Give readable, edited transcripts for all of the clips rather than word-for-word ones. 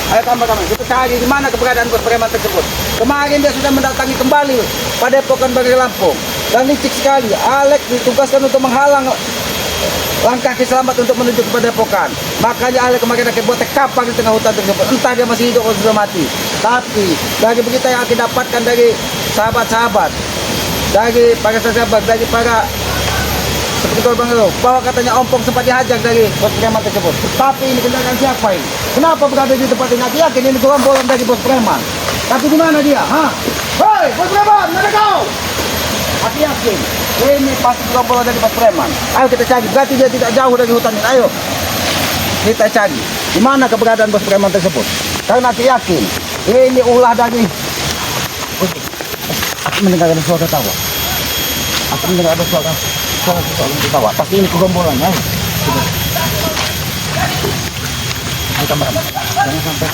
Ayo kami. Kita cari di mana keberadaan bos preman tersebut. Kemarin dia sudah mendatangi kembali Padepokan Bagai Lampung. Dan licik sekali, Alex ditugaskan untuk menghalang langkah kiselamat untuk menuju ke Padepokan. Makanya Alex kemarin akan buat kapal di tengah hutan tersebut. Entah dia masih hidup atau sudah mati. Tapi dari berita yang akan dapatkan dari sahabat-sahabat, dari para sahabat, dari para seperti korban itu, bahwa katanya Ompong sempat dihajar dari bos preman tersebut. Tapi ini kendaraan siapa ini? Kenapa berada di tempat ini? Aku yakin ini gerombolan dari bos preman. Tapi di mana dia? Hah? Hei, bos preman, mana kau? Aku yakin ini pasti gerombolan dari bos preman. Ayo kita cari. Berarti dia tidak jauh dari hutan ini. Ayo kita cari di mana keberadaan bos preman tersebut. Karena aku yakin ini ulah dari. Aku mendengar ada suara tawa. Aku mendengar ada suara tawa. Pasti ini gerombolannya. Ayo teman-teman, jangan sampai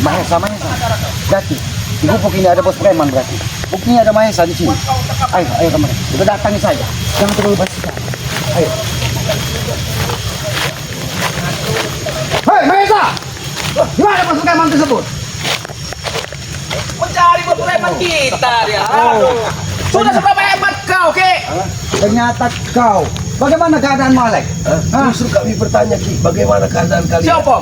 Mahesa. Berarti di gubuk ini ada bos preman berarti. Buktinya ada Mahesa di sini. Ayo teman, kita datangi saja. Jangan terlalu basi. Ayo. Hei Mahesa, di mana bos preman tersebut? Mencari bos preman kita dia. Aduh. Sudah seberapa hebat kau, Ki? Ternyata kau. Bagaimana keadaanmu, Alex? Justru kami bertanya, Ki, bagaimana keadaan kalian? Siapa?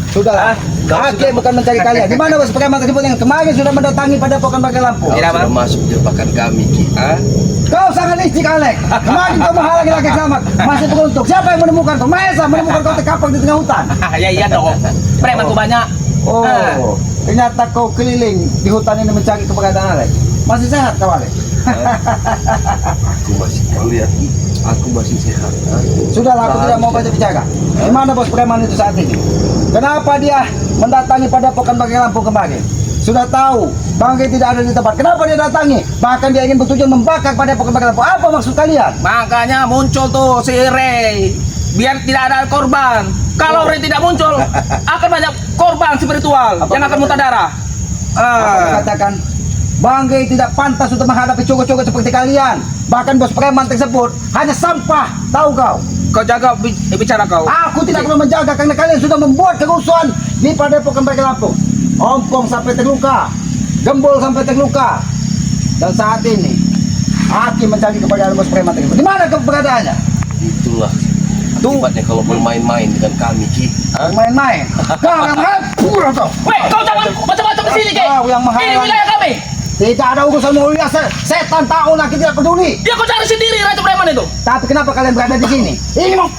Sudahlah. Aki bukan mencari kalian. Di mana bos preman tersebut yang kemarin sudah mendatangi Padepokan Bagai Lampung? Kau sudah masuk jebakan kami, Ki. Kau sangat licik, Alex. Kemarin kau menghalangi laki selamat. Masih beruntung. Siapa yang menemukan kau? Mahesa menemukan kau terkapar di tengah hutan. Iya dong. Preman tuh banyak. Oh, ternyata kau keliling di hutan ini mencari keberadaan Alex. Masih sehat kau, Alex? Aku masih, kau lihat, aku masih sehat. Sudahlah, aku tidak mau banyak bicara. Di mana bos preman itu saat ini? Kenapa dia mendatangi Padepokan Bagai Lampung kemarin? Sudah tahu Bangke tidak ada di tempat. Kenapa dia datangi? Bahkan dia ingin bertujuan membakar Padepokan Bagai Lampung. Apa maksud kalian? Makanya muncul tuh si Ray. Biar tidak ada korban. Kalau Ray tidak muncul, akan banyak korban spiritual yang akan muntah darah. Aku katakan, Bangke tidak pantas untuk menghadapi cowok-cowok seperti kalian. Bahkan bos preman tersebut hanya sampah. Tahu kau? Kau jaga bicara kau. Aku tidak perlu menjaga karena kalian sudah membuat kerusuhan di Padepokan Bagai Lampung. Ompong sampai terluka, Gembul sampai terluka. Dan saat ini Aki mencari keberadaan bos preman tersebut. Di mana keberadaannya? Itulah akibatnya kalau bermain-main dengan kami, Ki. Main-main. Kau yang hapur kau. Weh, kau jangan macam-macam di sini, Ki. Kau yang Ini menghalangi. wilayah kami. Tidak ada urusan mulia. Setan tahu Aki tidak peduli. Dia kau cari sendiri Raja Preman itu. Tapi kenapa kalian berada di sini? Ini mau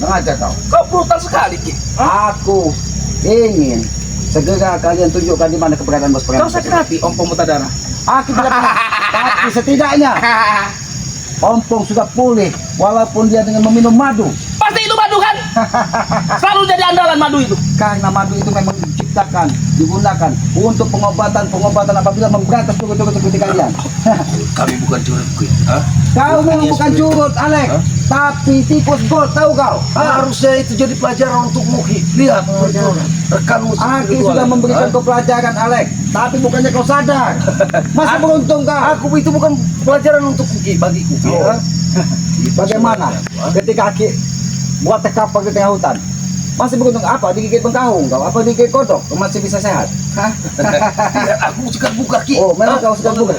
sengaja kau. Kau brutal sekali, Ki. Aku ingin segera kalian tunjukkan di mana keberadaan bos preman. Kau sakit hati, Ompong muntah darah. Aku tidak pernah. Tapi setidaknya Ompong sudah pulih walaupun dia dengan meminum madu. Pasti itu madu kan? Selalu jadi andalan madu itu. Karena madu itu memang diciptakan, digunakan untuk pengobatan apabila memberantas cowok-cowok seperti kalian. Kami bukan curut, Ki. Kau memang bukan curut, Alex, tapi tikus gold, tahu kau? Harusnya itu jadi pelajaran untukmu, Ki. Lihat, rekanmu Aki sudah memberikan kau pelajaran, Alex, tapi bukannya kau sadar. Masih beruntung kau. Aku itu bukan pelajaran untukku, Ki, bagiku, Ki. Bagaimana ketika Aki buat terkapar di tengah hutan? Masih beruntung apa? Digigit bengkahung kau? Apa digigit kodok? Kau masih bisa sehat? Hah? Lihat, aku suka buka, Ki. Oh, memang kau sudah buka.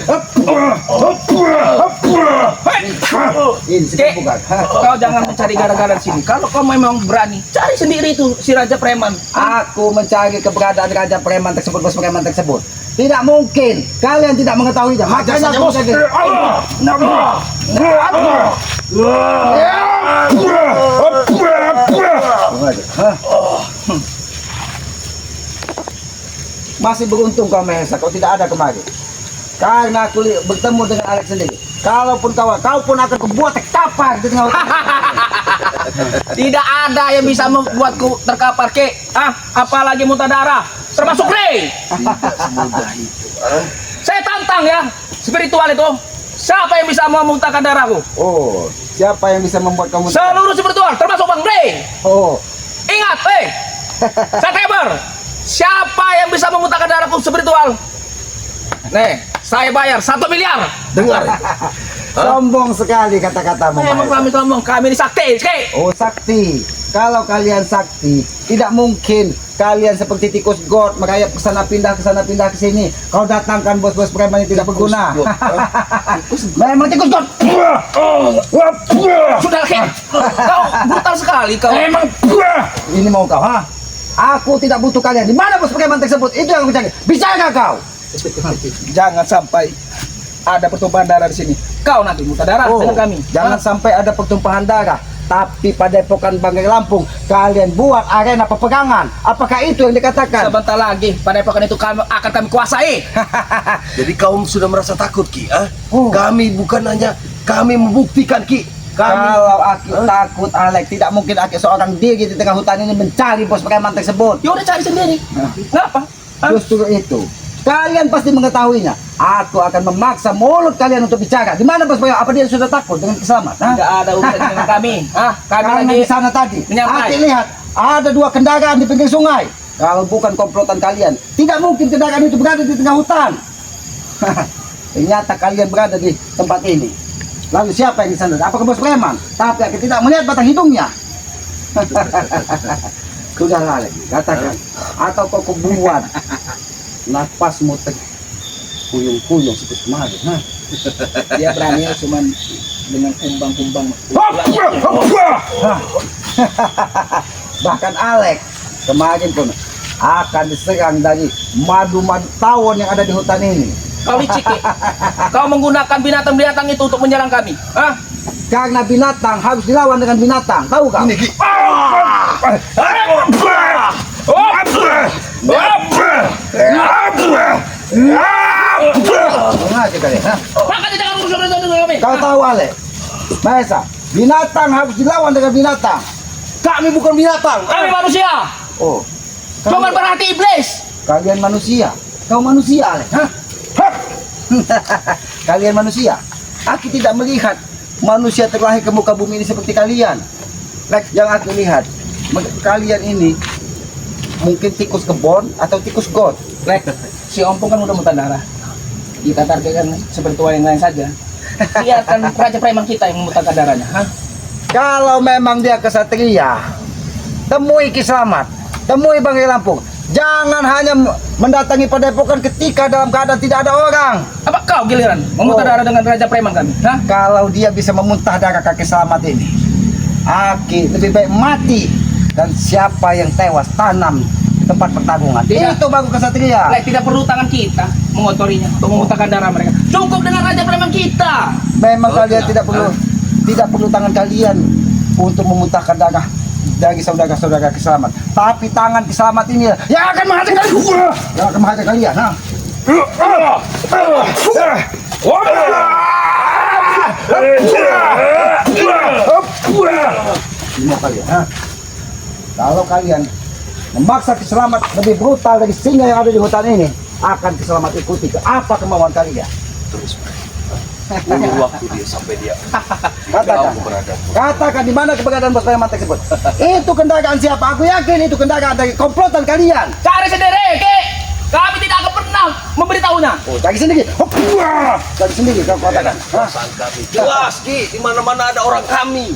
Ini sudah Ki, buka. kau jangan mencari gara-gara di sini. Kalau kau memang berani, cari sendiri itu si Raja Preman. Aku mencari keberadaan Raja Preman tersebut, bos preman tersebut. Tidak mungkin kalian tidak mengetahuinya. Makanya aku mencari. Masih beruntung kau Mahesa, kau tidak ada kemari. Karena aku bertemu dengan Alex sendiri. Kalaupun kau pun akan kubuat terkapar di tengah hutan. Tidak ada yang bisa membuatku terkapar, Ki. Apalagi muntah darah. Termasuk Ray. Tidak semudah itu. Saya tantang ya, spiritual itu. Siapa yang bisa memuntahkan darahku? Oh, siapa yang bisa membuat kamu? Seluruh spiritual, termasuk Bang Ray. Oh, Ingat, Subscriber, siapa yang bisa memuntahkan darahku spiritual? Nih, saya bayar 1 miliar. Dengar. Sombong sekali kata-katamu. Emang kami sombong, kami ini sakti. Oh sakti. Kalau kalian sakti, tidak mungkin kalian seperti tikus god merayap ke sana pindah ke sini. Kau datangkan bos-bos preman yang tidak berguna. Memang tikus god. Sudah, Kek. Kau brutal sekali kau. Emang ini mau kau, ha? Aku tidak butuh kalian. Di mana bos preman tersebut? Itu yang aku cari. Bisa nggak kau? Jangan sampai ada pertumpahan darah di sini. Kau nanti muntah darah dengan kami. Jangan sampai ada pertumpahan darah. Tapi pada Epokan Banggai Lampung kalian buat arena peperangan. Apakah itu yang dikatakan? Sebentar lagi pada epokan itu akan kami kuasai. Jadi kau sudah merasa takut Ki? Ah? Oh. Kami bukan hanya kami membuktikan Ki. Kalau aku takut Alek, tidak mungkin aku seorang diri di tengah hutan ini mencari bos preman tersebut. Ya udah cari sendiri. Kenapa? Justru itu. Kalian pasti mengetahuinya. Aku akan memaksa mulut kalian untuk bicara. Di mana bos preman? Apa dia sudah takut dengan keselamatan? Tidak ada urusan dengan kami. Kami Karena lagi di sana tadi, menyampai. Aki lihat ada 2 kendaraan di pinggir sungai. Kalau bukan komplotan kalian, tidak mungkin kendaraan itu berada di tengah hutan. Ternyata kalian berada di tempat ini. Lalu siapa yang di sana? Apakah bos preman? Tapi aku tidak melihat batang hidungnya. Sudahlah lagi, katakan. Atau kau buat napasmu kuyung-kuyung seperti kemarin. dia berani cuman dengan kumbang-kumbang. Bahkan Alek kemarin pun akan diserang dari madu-madu tawon yang ada di hutan ini. Kau licik, Ki. Kau menggunakan binatang-binatang itu untuk menyerang kami. Karena binatang harus dilawan dengan binatang, tahu kau? Ini Ki. Sengaja kalian, ha? Maka tidak akan urusan dengan kami. Kau tahu Alek? Maesa, binatang harus dilawan dengan binatang. Kami bukan binatang. Kami manusia. Oh, Cuma berhati iblis. kalian manusia. Kau manusia, Alek, ha? Kalian manusia. Aku tidak melihat manusia terlahir ke muka bumi ini seperti kalian. Yang aku lihat, kalian ini mungkin tikus kebon atau tikus god. Lek, si Ompong kan udah muntah darah. Kita targetkan spiritual yang lain saja. Biarkan Raja Preman kita yang memuntahkan darahnya. Kalau memang dia kesatria, temui Ki Slamet, temui Banggai Lampung. Jangan hanya mendatangi Padepokan ketika dalam keadaan tidak ada orang. Apa kau giliran memuntah darah dengan Raja Preman kami? Kalau dia bisa memuntah darah kaki Slamet ini, Aki lebih baik mati. Dan siapa yang tewas tanam di tempat pertarungan. Tidak. Itu baru kesatria. Lek, tidak perlu tangan kita mengotorinya untuk memuntahkan darah mereka. Cukup dengan Raja Preman kita. Memang kalian tidak perlu tangan kalian untuk memuntahkan darah dari saudara-saudara Ki Slamet. Tapi tangan Ki Slamet ini yang akan menghajar kalian. Yang akan menghajar kalian. Ha? Semua kalian. Ha? Kalau kalian memaksa Ki Slamet lebih brutal dari singa yang ada di hutan ini, akan Ki Slamet ikuti ke apa kemauan kalian. Terus tunggu waktu dia sampai dia Katakan, tahu keberadaan. katakan di mana keberadaan bos preman tersebut. Itu kendaraan siapa? Aku yakin itu kendaraan dari komplotan kalian. Cari sendiri, Ki. Kami tidak akan pernah memberitahunya. Oh, cari sendiri. Cari sendiri kau katakan. Hah? Perasaan kami jelas Ki, di mana-mana ada orang kami.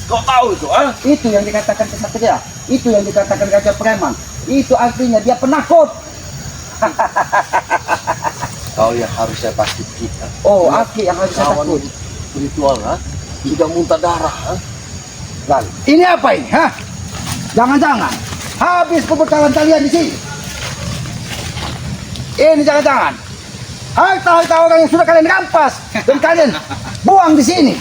Kau tahu itu? Itu yang dikatakan kesatria. Itu yang dikatakan Raja Preman. Itu artinya dia penakut. Kau yang harusnya takut Ki. Oh, Aki yang harus saya Kawan takut. spiritual, sudah muntah darah. Lalu, ini apa ini? Hah? Jangan-jangan habis pembekalan kalian di sini. Ini jangan-jangan harta-harta orang yang sudah kalian rampas dan kalian buang di sini.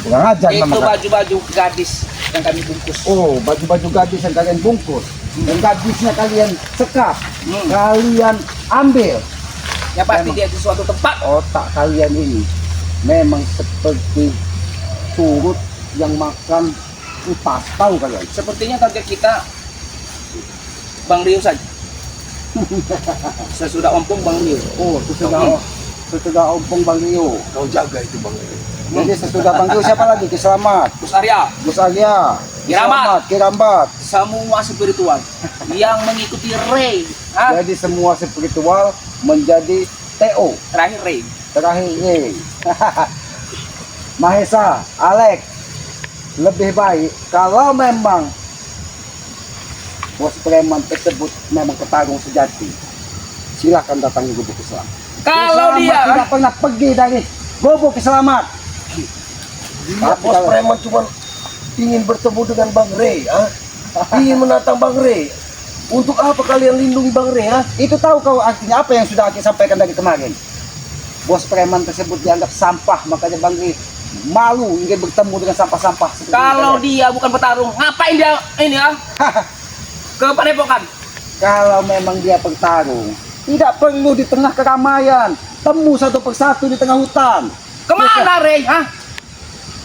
Kurang ajar Itu memang. baju-baju gadis yang kami bungkus. Oh, baju-baju gadis yang kalian bungkus dan gadisnya kalian sekap, kalian ambil. Ya pasti dia di suatu tempat. Otak kalian ini memang seperti surut yang makan utas, tahu kalian? Sepertinya target kita Bang Rio saja. Sesudah ompong Bang Rio. Oh, sesudah ompong Bang Rio. Kau jaga itu Bang. Jadi sesudah Bang Rio siapa lagi? Ki Slamet, Gus Arya. Gus Arya. Kiramat. Kirambat. Semua spiritual yang mengikuti Ray. Ha? Jadi semua spiritual menjadi TO. Terakhir Ray. Terakhir ini. Mahesa, Alex, lebih baik kalau memang bos preman tersebut memang petarung sejati, silakan datangi Gubuk Islam. Kalau Selamat dia tidak pernah pergi dari Gubuk Selamat. Dia bos preman cuma ingin bertemu dengan Bang Ray, ah? Ingin menantang Bang Ray. Untuk apa kalian lindungi Bang Ray, ah? Itu tahu kau artinya apa yang sudah Aki sampaikan dari kemarin? Bos preman tersebut dianggap sampah, makanya Bang Ri malu ingin bertemu dengan sampah-sampah seperti kalau kalian. dia bukan petarung, ngapain dia ini ya? Ke padepokan. Kalau memang dia bertarung, tidak perlu di tengah keramaian, temu satu persatu di tengah hutan. Kemana Ray? Ha?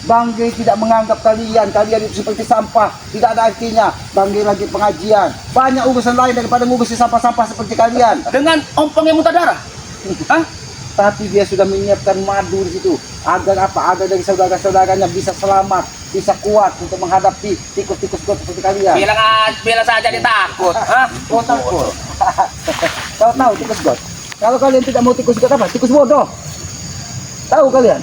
Bang Ri tidak menganggap kalian itu seperti sampah, tidak ada artinya. Bang Ri lagi pengajian, banyak urusan lain daripada ngurusin sampah-sampah seperti kalian. Dengan ompong yang muntah darah. Hah? Tapi dia sudah menyiapkan madu di situ agar apa? Agar dari saudara-saudaranya bisa selamat, bisa kuat untuk menghadapi tikus-tikus got seperti kalian. Bilang saja dia takut. Hah? Kau takut? Kau tahu tikus got? Kalau kalian tidak mau tikus got apa? Tikus bodoh. Tahu kalian?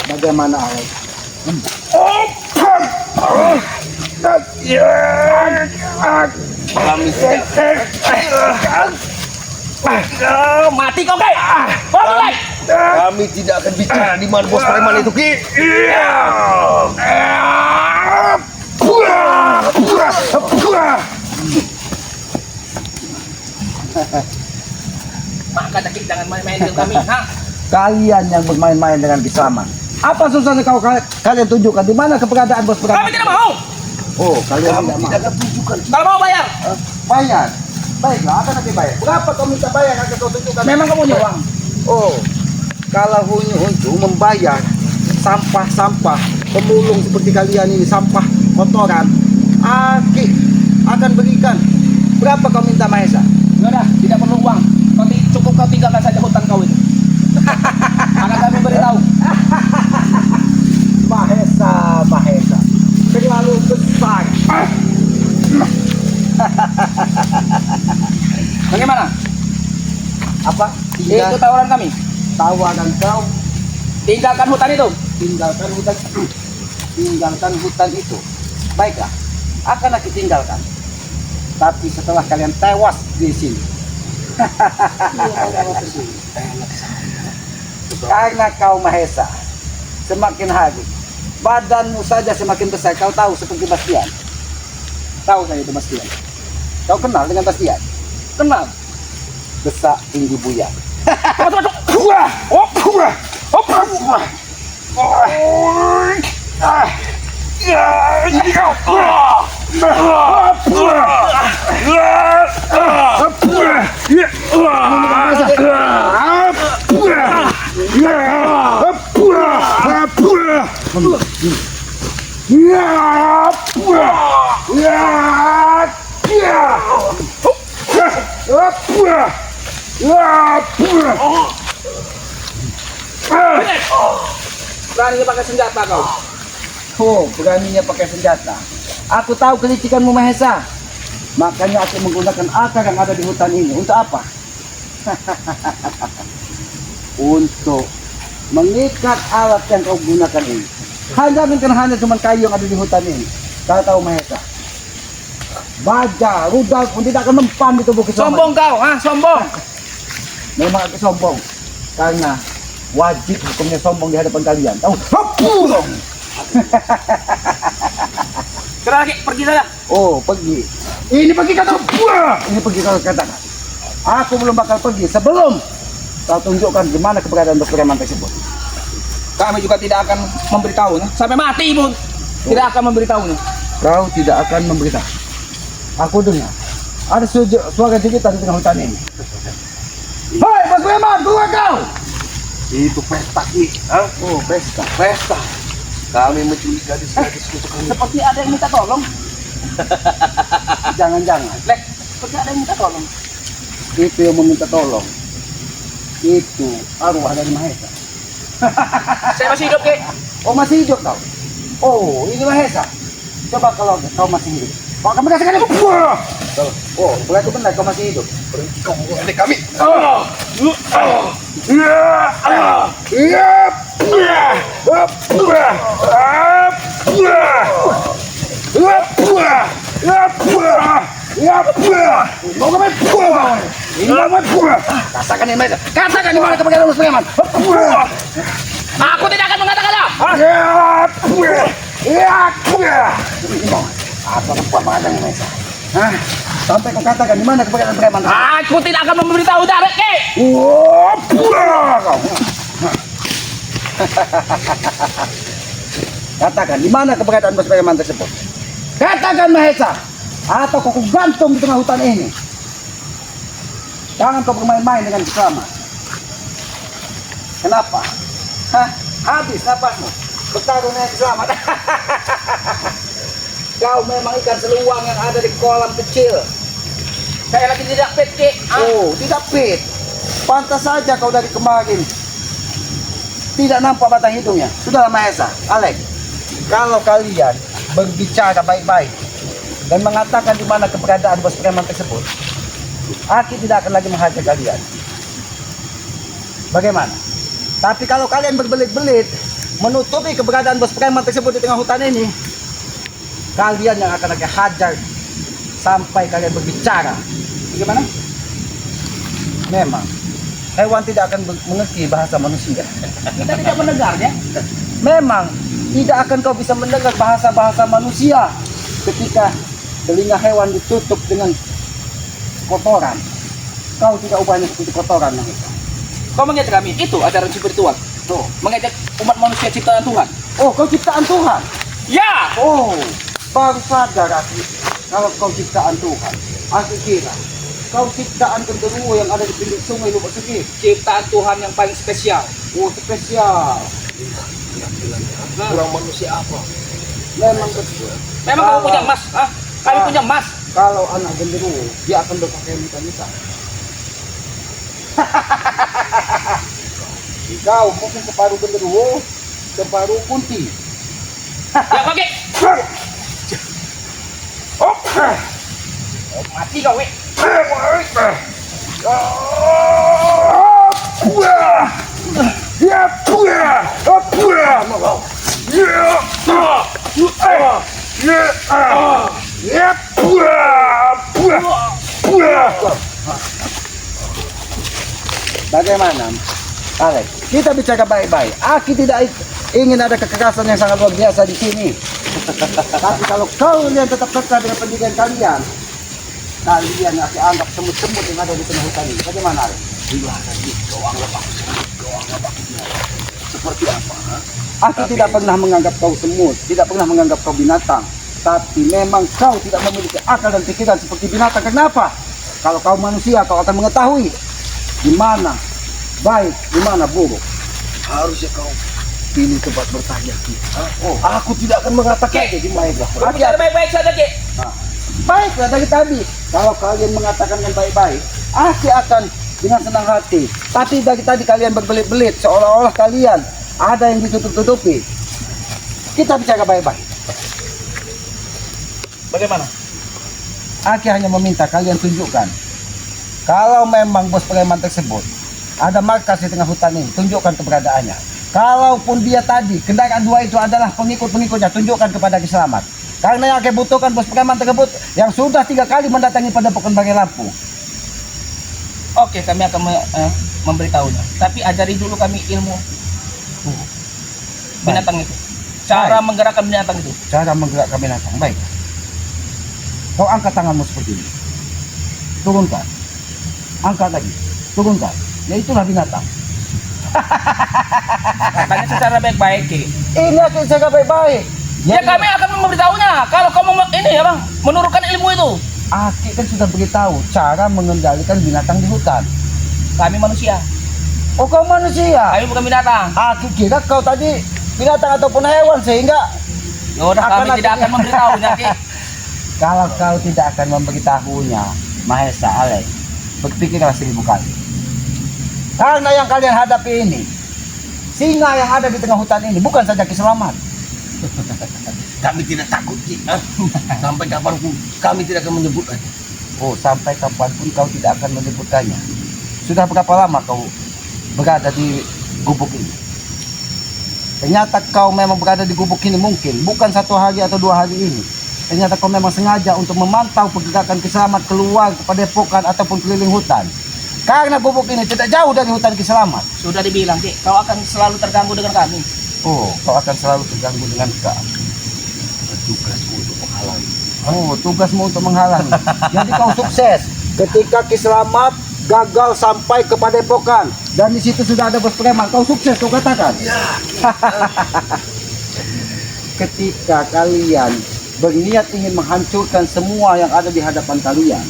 Bagaimana Alex? Mati kau guys. Balik. Kami tidak akan bicara di mana bos preman itu, Ki. Maka Dakik jangan main-main dengan kami. Ha? Kalian yang bermain-main dengan keislaman. Apa susahnya kalian tunjukkan di mana keberadaan bos Kami preman? tidak mau. Oh, kalian Kami tidak mau. tidak akan tunjukkan. Kalau mau bayar. Bayar. Baiklah, akan nanti bayar. Berapa kau minta bayar akan kau tunjukkan? Memang kamu punya uang. Oh, kalau untuk membayar sampah-sampah pemulung seperti kalian ini, sampah kotoran, Aki akan berikan. Berapa kau minta Mahesa? Sudah, tidak perlu uang. Cukup kau tinggalkan saja hutan kau itu. Akan kami beritahu. Mahesa, terlalu besar. Bagaimana? Apa? Itu tawaran kami. Tawaran kau, Tinggalkan hutan itu. tinggalkan hutan itu. Baiklah, akan aku tinggalkan. Tapi setelah kalian tewas di sini. Karena kau Mahesa, semakin hari badanmu saja semakin besar. Kau tahu seperti Bastian. Tahu saya itu Bastian. Kau kenal dengan Bastian? Kenal. Besar tinggi buaya. Berani pakai senjata kau. Oh, beraninya pakai senjata. Aku tahu kelicikanmu Mahesa. Makanya aku menggunakan akar yang ada di hutan ini. Untuk apa? Untuk mengikat alat yang kau gunakan ini. Hanya cuma kayu yang ada di hutan ini. Kau tahu Mahesa. Baja, rudal pun tidak akan mempan di tubuh kesombong. Sombong kau, ha? Sombong. Memang aku sombong. Karena wajib hukumnya sombong di hadapan kalian. Tahu? Sudah lagi, pergi saja. Oh, pergi. Ini pergi kata. Ini pergi kalau katakan. Aku belum bakal pergi sebelum kau tunjukkan di mana keberadaan bos preman tersebut. Kami juga tidak akan memberitahu. Sampai mati pun tidak akan memberitahu. Kau tidak akan memberitahu. Aku dengar Ada suara jegitan di tengah hutan ini. Hei, Bos Preman, keluar kau! Itu pesta Ki. Hah? Oh, pesta. Pesta. Kami menculik gadis-gadis untuk kami. Seperti ada yang minta tolong. Jangan-jangan. Lek, seperti ada yang minta tolong. Itu yang meminta tolong. Itu arwah dari Mahesa. Saya masih hidup, Ki. Oh, masih hidup kau? Oh, ini Mahesa. Coba kalau kau masih hidup. Kau akan merasakan itu. Oh, berarti benar kau masih hidup. Berhenti kau mengadek kami. Katakan ini Mahesa. Katakan di mana kepegangan Bos Preman. Aku tidak akan mengatakannya. Apa perempuan mengadang Mahesa? Hah? Sampai kau katakan di mana kepegangan preman. Aku tidak akan memberitahu Darek, Ki. Katakan di mana keberadaan Bos Preman tersebut. Katakan Mahesa, atau kau gantung di tengah hutan ini. Jangan kau bermain-main dengan Kisama. Kenapa? Hah? Habis napasmu. Bertarung dengan Kisama. Kau memang ikan seluang yang ada di kolam kecil. Saya lagi tidak fit, Ki. Oh, tidak fit. Pantas saja kau dari kemarin tidak nampak batang hidungnya. Sudahlah Mahesa, Alex. Kalau kalian berbicara baik-baik dan mengatakan di mana keberadaan Bos Preman tersebut, Aki tidak akan lagi menghajar kalian. Bagaimana? Tapi kalau kalian berbelit-belit menutupi keberadaan Bos Preman tersebut di tengah hutan ini, kalian yang akan lagi hajar sampai kalian berbicara. Bagaimana? Memang hewan tidak akan mengerti bahasa manusia. Kita tidak mendengarnya. Memang tidak akan kau bisa mendengar bahasa-bahasa manusia ketika telinga hewan ditutup dengan kotoran. Kau tidak ubahnya seperti kotoran. Mahesa. Kau mengajak kami, itu ajaran spiritual. Tuh. Mengajak umat manusia ciptaan Tuhan. Oh, kau ciptaan Tuhan. Ya! Oh, baru sadar aku kalau kau ciptaan Tuhan. Aku kira kau ciptaan genderuwo yang ada di pinggir sungai Lubuk Segi. Ciptaan Tuhan yang paling spesial. Oh, spesial. Kurang manusia apa? Memang betul. Memang kamu punya emas, ah? Kami punya emas. Kalau anak genderuwo, dia akan berpakaian hitam-hitam. Kau mungkin separuh genderuwo, separuh kunti. Ya, pakai. Oh, mati kau, weh. Bagaimana, Alex? Kita bicara baik-baik. Aki tidak ingin ada kekerasan yang sangat luar biasa di sini. Tapi kalau kalian tetap kekal dengan pendidikan kalian, kalian akan anggap semut-semut yang ada di tengah hutan ini. Bagaimana, Alex? Seperti apa? Aku tidak pernah menganggap kau semut, tidak pernah menganggap kau binatang. Tapi memang kau tidak memiliki akal dan pikiran seperti binatang. Kenapa? Kalau kau manusia, kau akan mengetahui di mana baik, di mana buruk. Harusnya kau pilih tempat bertanya Ki. Oh, Aku tidak akan mengatakan jadi baiklah. Bicara baik-baik saja, Ki. Baiklah dari tadi. Kalau kalian mengatakan yang baik-baik, aku akan dengan senang hati. Tapi dari tadi kalian berbelit-belit seolah-olah kalian ada yang ditutup-tutupi. Kita bicara baik-baik. Bagaimana? Aki hanya meminta kalian tunjukkan kalau memang Bos Preman tersebut ada markas di tengah hutan ini, tunjukkan keberadaannya. Kalaupun dia tadi kendaraan dua itu adalah pengikut-pengikutnya, tunjukkan kepada Ki Selamat. Karena yang akan butuhkan Bos Preman tersebut yang sudah 3 kali mendatangi Padepokan Bagai Lampung. Oke, kami akan memberitahunya. Tapi ajari dulu kami ilmu binatang itu. Cara menggerakkan binatang itu. Cara menggerakkan binatang. Baik. Kau angkat tanganmu seperti ini. Turunkan. Angkat lagi. Turunkan. Ya itulah binatang. Katanya secara baik-baik, Ki. Ini akan jaga baik-baik. Ya kami akan memberitahunya. Kalau kamu ini ya bang, menurunkan ilmu itu. Aki kan sudah beritahu cara mengendalikan binatang di hutan. Kami manusia. Oh, kau manusia. Kami bukan binatang. Aki kira kau tadi binatang ataupun hewan sehingga Yaudah, kami tidak akan memberitahunya, Ki. kalau kau tidak akan memberitahunya, Mahesa, Alex, berpikirlah 1000 kali. Karena yang kalian hadapi ini, singa yang ada di tengah hutan ini bukan saja Kiselamat. Kami tidak takut, Ki. Sampai kapanpun kami tidak akan menyebutkan. Oh, sampai kapanpun kau tidak akan menyebutkannya. Sudah berapa lama kau berada di gubuk ini? Ternyata kau memang berada di gubuk ini mungkin bukan 1 hari atau 2 hari ini. Ternyata kau memang sengaja untuk memantau pergerakan Kiselamat keluar ke padepokan ataupun keliling hutan. Karena gubuk ini tidak jauh dari hutan Kiselamat. Sudah dibilang, Ki, kau akan selalu terganggu dengan kami. Oh, kau akan selalu terganggu dengan kau. Tugasku untuk menghalangi. Oh, tugasmu untuk menghalangi. Jadi kau sukses ketika Kiselamat gagal sampai ke padepokan dan di situ sudah ada bos preman. Kau sukses, kau katakan. Ya, Ketika kalian berniat ingin menghancurkan semua yang ada di hadapan kalian,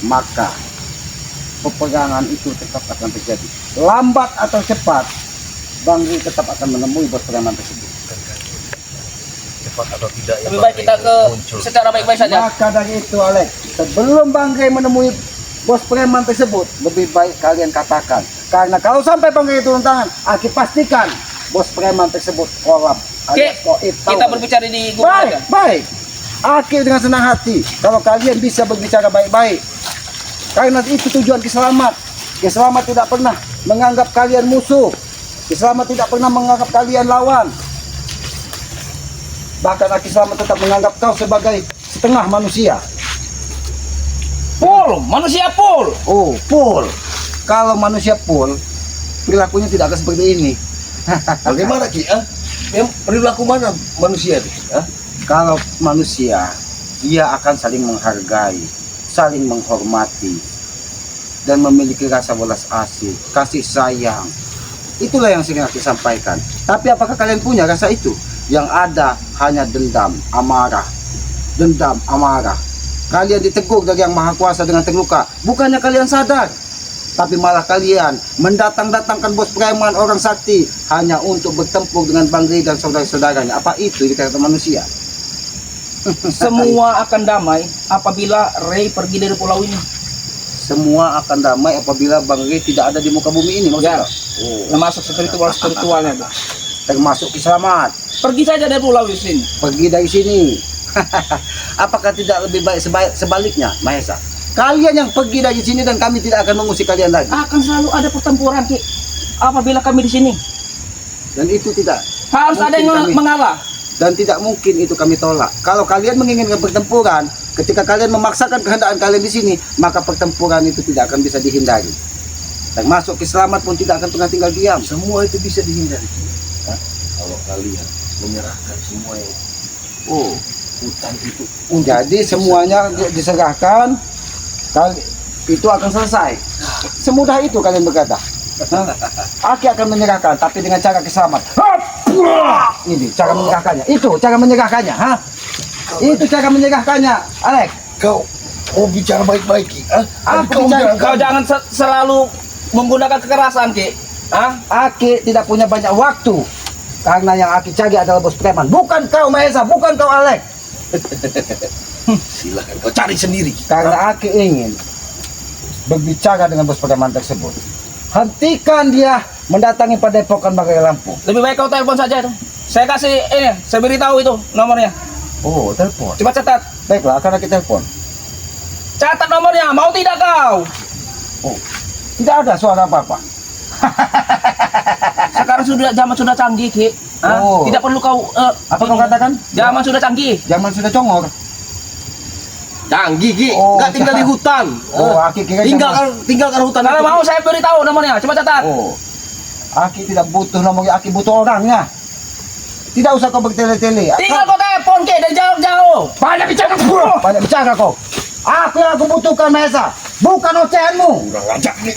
maka peperangan itu tetap akan terjadi. Lambat atau cepat, Bang Ri tetap akan menemui bos preman tersebut. cepat atau tidak yang Lebih baik kita ke secara baik-baik saja. Maka dari itu, Alex, sebelum Bang Ri menemui bos preman tersebut, lebih baik kalian katakan. Karena kalau sampai Bang Ri turun tangan, Aki pastikan bos preman tersebut kolap. Oke, kita berbicara di gubuk Baik, saja. baik. Aki dengan senang hati kalau kalian bisa berbicara baik-baik. Karena itu tujuan Kiselamat. Kiselamat tidak pernah menganggap kalian musuh. Kiselamat tidak pernah menganggap kalian lawan. Bahkan Aki Selamat tetap menganggap kau sebagai setengah manusia. Full, manusia full. Oh, full. Kalau manusia full, perilakunya tidak akan seperti ini. Bagaimana, Ki? Yang perilaku mana manusia itu? Kalau manusia, dia akan saling menghargai, saling menghormati, dan memiliki rasa welas asih, kasih sayang. Itulah yang sering Aki sampaikan. Tapi apakah kalian punya rasa itu? Yang ada hanya dendam, amarah. Dendam, amarah. Kalian ditegur dari Yang Maha Kuasa dengan terluka. Bukannya kalian sadar, tapi malah kalian mendatang-datangkan bos preman orang sakti hanya untuk bertempur dengan Bang Ri dan saudara-saudaranya. Apa itu dikatakan manusia? Semua akan damai apabila Ray pergi dari pulau ini. Semua akan damai apabila Bang Ri tidak ada di muka bumi ini, Ya, maksudnya. Oh, termasuk spiritualnya. Bu. termasuk Kiselamat. Pergi saja dari pulau di sini. Pergi dari sini. Apakah tidak lebih baik sebaliknya, Mahesa? Kalian yang pergi dari sini dan kami tidak akan mengusir kalian lagi. Akan selalu ada pertempuran, Ki. Apabila kami di sini, Dan itu tidak harus ada yang mungkin kami- mengalah. dan tidak mungkin itu kami tolak. Kalau kalian menginginkan pertempuran, ketika kalian memaksakan kehendak kalian di sini, maka pertempuran itu tidak akan bisa dihindari. Termasuk Kiselamat pun tidak akan pernah tinggal diam. Semua itu bisa dihindari. Kalau kalian menyerahkan semua yang hutan itu Jadi semuanya diserahkan, itu akan selesai. Semudah itu kalian berkata. Aki akan menyerahkan, tapi dengan cara Kiselamat. Ini cara menyerahkannya. Itu cara menyerahkannya. Itu cara menyerahkannya, Alex. kau mau bicara baik-baik, Ki? Aku Kau bicara- bilang- Kau jangan selalu menggunakan kekerasan, Ki. Aki tidak punya banyak waktu. Karena yang Aki cari adalah bos preman. Bukan kau, Mahesa. Bukan kau, Alex. Silakan kau cari sendiri, Ki. Karena Aki ingin berbicara dengan bos preman tersebut. Hentikan dia mendatangi padepokan Bagai Lampu. Lebih baik kau telepon saja itu. Saya kasih ini, saya beritahu itu nomornya. Oh, telepon. Coba catat. Baiklah, akan Aki telepon. Catat nomornya, mau tidak kau? Oh, tidak ada suara apa-apa. Sekarang zaman sudah canggih, Ki. Oh. Tidak perlu kau Apa kau katakan? Zaman sudah canggih. Zaman sudah congor. Canggih, Ki. Oh, Nggak tinggal di hutan. Oh, Aki kira Tinggalkan hutan Kalau itu, mau Ki. saya beritahu nomornya, coba catat. Oh, Aki tidak butuh nomornya, Aki butuh orangnya. Tidak usah kau bertele-tele. Tinggal kau telepon, Ki, dari jauh-jauh. Banyak bicara kau. Banyak bicara kau. Aku yang aku butuhkan, Mahesa. Bukan ocehanmu. Kurang ajar nih.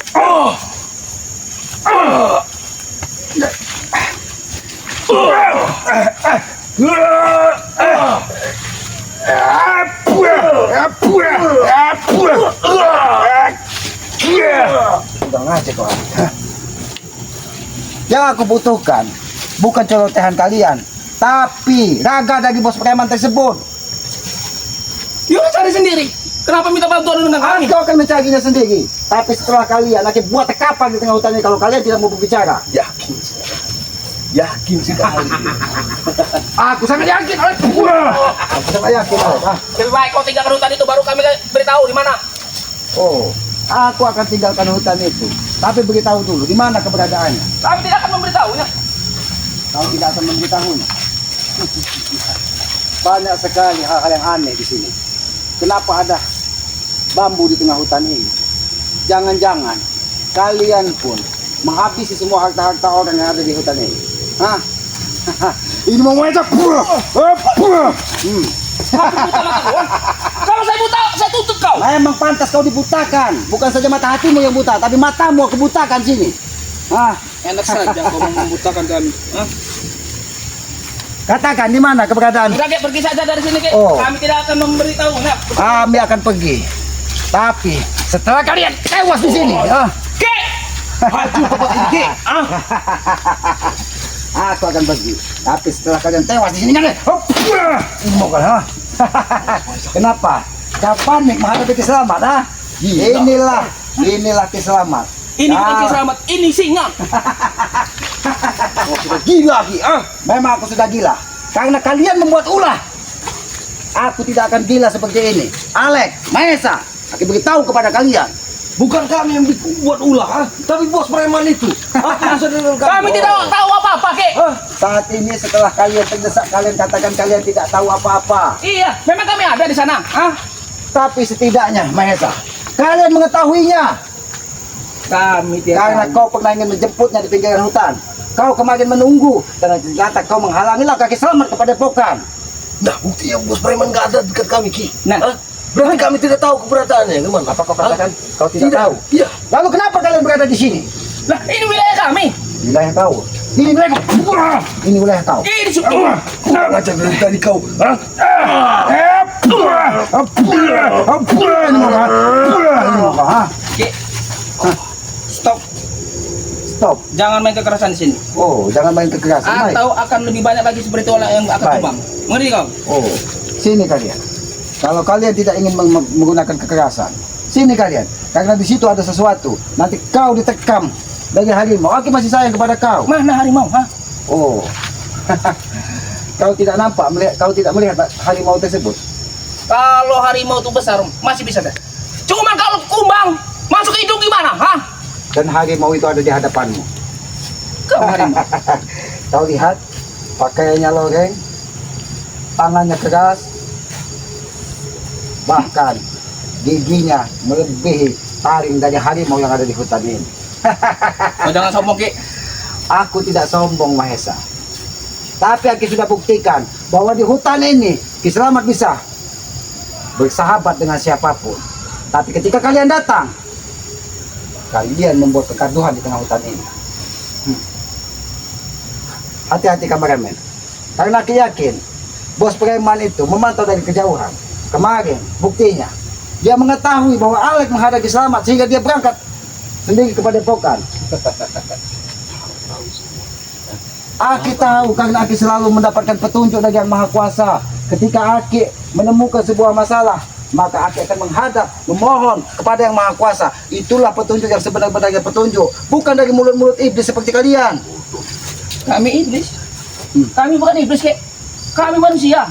aja kau. Yang aku butuhkan bukan celotehan kalian, tapi raga dari bos preman tersebut. Yuk cari sendiri. Kenapa minta bantuan dengan kami? Aku akan mencarinya sendiri. Tapi setelah kalian akan buat tekapan di tengah hutan ini kalau kalian tidak mau berbicara. Yakin sekali. Yakin sekali. Aku sangat yakin, Alek. Aku sangat yakin, Alek. Lebih baik kau tinggalkan hutan itu baru kami beritahu di mana. Oh, aku akan tinggalkan hutan itu. Tapi beritahu dulu di mana keberadaannya. Kami tidak akan memberitahunya. Kau tidak akan memberitahunya. Banyak sekali hal-hal yang aneh di sini. Kenapa ada bambu di tengah hutan ini? Jangan-jangan kalian pun menghabisi semua harta-harta orang yang ada di hutan ini. Hah? Ini mau ngajak. Kalau saya buta, saya tutup kau. Memang pantas kau dibutakan. Bukan saja mata hatimu yang buta, tapi matamu aku butakan sini. Hah? Enak saja kau membutakan kami. Hah? Katakan di mana keberadaan? Udah, Kek, pergi saja dari sini, Kek. Oh. Kami tidak akan memberitahu. Nah, Kami akan pergi. Tapi setelah kalian tewas di sini, Kek! Maju ke tempat ini, Kek. aku akan pergi. Tapi setelah kalian tewas di sini, kan? Mau kan? Kenapa? Kau panik menghadapi keselamat, ah? Inilah keselamat. Ini bukan selamat, ini singa. Sudah gila lagi, Memang aku sudah gila. Karena kalian membuat ulah. Aku tidak akan gila seperti ini. Alek, Maesa, aku beritahu kepada kalian. Bukan kami yang buat ulah, tapi bos preman itu. Apa yang sudah dilakukan? Kami tidak tahu apa-apa, Kek. Saat ini setelah kalian terdesak, kalian katakan kalian tidak tahu apa-apa. Iya, memang kami ada di sana. Hah? Tapi setidaknya, Mahesa, kalian mengetahuinya. Kami Karena kau pernah ingin menjemputnya di pinggiran hutan. Kau kemarin menunggu, dan ternyata kau menghalangilah kaki selamat kepada Pokan. Nah, buktinya bos preman nggak ada dekat kami, Ki. Nah. Berarti kami tidak tahu keberadaannya, gimana? Apa kau katakan? Kau tidak tahu? Iya. Lalu kenapa kalian berada di sini? Lah, ini wilayah kami. Wilayah kau. Ini wilayah kau. Ini wilayah kau. Ini sudah. Ngajak dari tadi kau. Kek. Stop. Stop. Jangan main kekerasan di sini. Oh, jangan main kekerasan. Baik. Atau akan lebih banyak lagi seperti orang yang akan Baik. tumbang. Mengerti kau? Oh, sini kalian. Kalau kalian tidak ingin menggunakan kekerasan, sini kalian. Karena di situ ada sesuatu. Nanti kau ditekam dari harimau. Aku masih sayang kepada kau. Mana harimau? Hah? Oh, kau tidak nampak, kau tidak melihat harimau tersebut. Kalau harimau itu besar, masih bisa deh. Cuma kalau kumbang, masuk hidung gimana? Hah? Dan harimau itu ada di hadapanmu. Kau harimau. Kau lihat, pakaiannya loreng, tangannya keras, bahkan giginya melebihi taring dari harimau yang ada di hutan ini. Oh, jangan sombong, Ki. Aku tidak sombong, Mahesa. Tapi aku sudah buktikan bahwa di hutan ini Ki Selamat bisa bersahabat dengan siapapun. Tapi ketika kalian datang, kalian membuat kegaduhan di tengah hutan ini. Hati-hati kameramen. Karena aku yakin bos preman itu memantau dari kejauhan. Kemarin buktinya dia mengetahui bahwa Alek menghadapi Selamat sehingga dia berangkat sendiri kepada Pokan. Aki tahu karena Aki selalu mendapatkan petunjuk dari Yang Maha Kuasa. Ketika Aki menemukan sebuah masalah, maka Aki akan menghadap, memohon kepada Yang Maha Kuasa. Itulah petunjuk yang sebenar-benarnya petunjuk, bukan dari mulut-mulut iblis seperti kalian. Kami iblis. Kami bukan iblis, Kek. Kami manusia.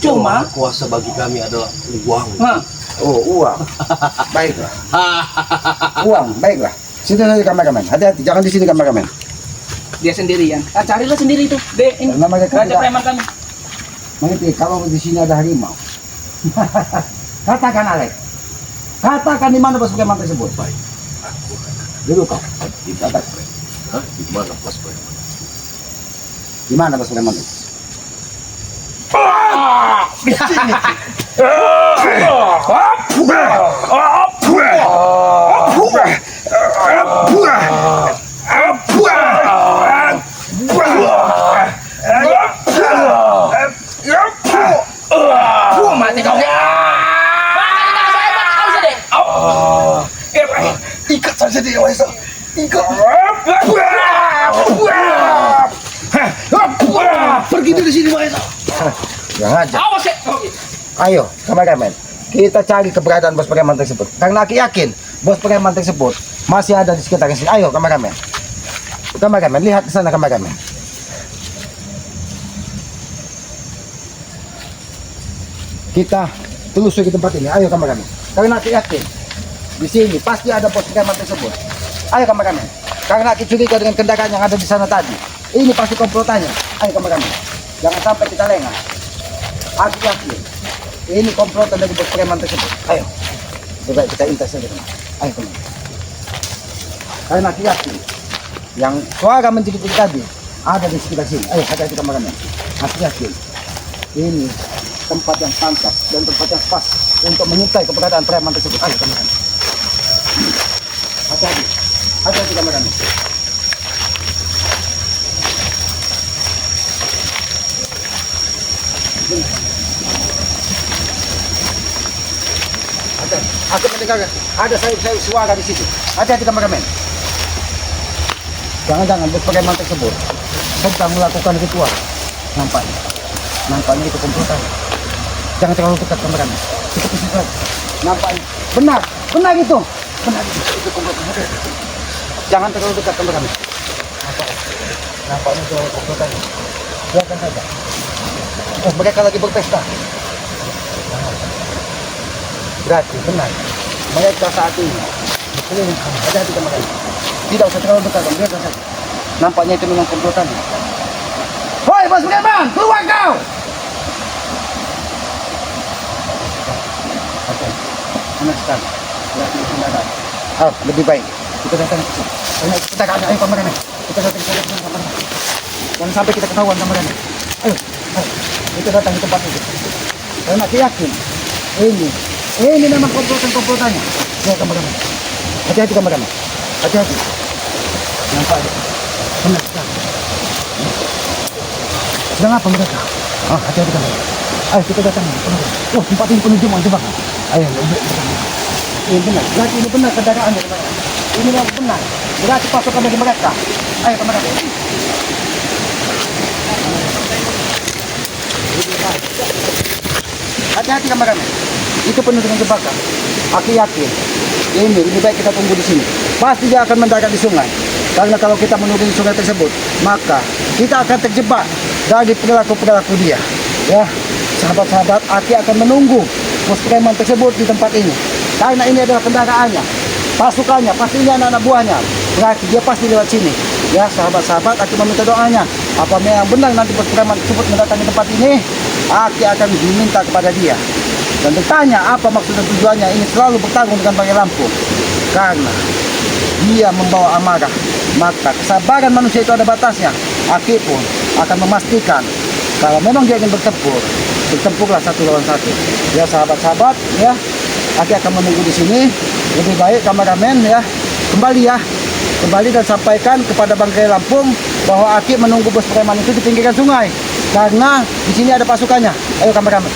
Cuma, kuasa bagi kami adalah uang. hah? Oh, uang. Baiklah. Uang, baiklah. Sini saja kameramen. Hati-hati, jangan di sini kameramen. Dia sendirian. Ah, carilah sendiri itu. Dek, ini. Namanya kan Raja tidak- preman kami. Mengerti, kalau di sini ada harimau. Katakan Alek. Katakan di mana bos preman tersebut. Baik. Dulu kau. Di mana? Hah? Di mana bos preman? Di mana bos preman itu? Di sini. Mati kau, Kek. Makanya saya kau sedih. Ikat saja dia, Wesa. Pergi dari sini, Mas. Jangan aja. Awas ya. Ayo, kameramen. Kita cari keberadaan bos preman tersebut. Karena aku yakin bos preman tersebut masih ada di sekitar sini. Ayo, kameramen. Kameramen, lihat ke sana, kameramen. Kita telusuri tempat ini. Ayo, kameramen. Karena aku yakin di sini pasti ada bos preman tersebut. Ayo, kameramen. Karena aku curiga dengan kendaraan yang ada di sana tadi. Ini pasti komplotannya. Ayo, kameramen. Jangan sampai kita lengah. Aku yakin ini komplotan dari bos preman tersebut. Ayo, coba kita intas saja. Ayo, teman. Karena aku yakin yang suara menjadi tadi ada di sekitar sini. Ayo, hati-hati kameramen. Aku yakin ini tempat yang pantas dan tempat yang pas untuk mengintai keberadaan preman tersebut. Ayo, kameramen. Hati-hati, hati-hati kameramen. Aku mendengar ada sayup-sayup suara di situ. Hati-hati kameramen. Jangan-jangan bos preman tersebut sedang melakukan ritual. Nampaknya itu komplotan. Jangan terlalu dekat kameramen. Kita pisah lagi. Nampaknya benar itu komplotan. Jangan terlalu dekat kameramen. Nampaknya itu komplotan. Biarkan saja. Oh, mereka lagi berpesta. Berarti benar mereka saat ini berkeliling. Hati-hati kameramen. Tidak usah terlalu dekat, biarkan saja. Nampaknya itu memang komplotan. Hoi bos preman, keluar kau! Oke, benar sekali. Berarti itu tidak ada. Oh, lebih baik kita datang ke sini. Karena kita gak ada. Ayo kameramen, kita datang ke sini kameramen. Jangan sampai kita ketahuan kameramen. Ayo, kita datang di tempat itu. Karena aku yakin ini memang komplotannya. Ya kameramen. Hati-hati kameramen. Hati-hati. Nampaknya benar sekali. Sedang apa mereka? Oh, hati-hati kameramen. Ayo kita datang. Oh, tempat ini penuh jemaah coba. Ayo, ini benar. Berarti ini benar kendaraannya kameramen. Ini yang benar. Berarti pasukan dari mereka. Ayo kameramen. Hati-hati kameramen. Itu penuh dengan jebakan. Aku yakin ini lebih baik kita tunggu di sini. Pasti dia akan mendarat di sungai. Karena kalau kita menunggu di sungai tersebut, maka kita akan terjebak dari perilaku dia. Ya, sahabat-sahabat, aku akan menunggu bos preman tersebut di tempat ini. Karena ini adalah kendaraannya, pasukannya, pastinya anak-anak buahnya. Berarti dia pasti lewat sini. Ya, sahabat-sahabat, aku meminta doanya. Apa yang benar nanti bos preman tersebut mendatangi tempat ini, aku akan meminta kepada dia. Dan bertanya apa maksud dan tujuannya ini selalu bertarung dengan Bangkai Lampung. Karena dia membawa amarah, maka kesabaran manusia itu ada batasnya. Aki pun akan memastikan kalau memang dia ingin bertempur, bertempurlah satu lawan satu. Ya sahabat-sahabat, ya, Aki akan menunggu di sini. Lebih baik kameramen ya kembali dan sampaikan kepada Bangkai Lampung bahwa Aki menunggu bos preman itu di pinggiran sungai karena di sini ada pasukannya. Ayo kameramen.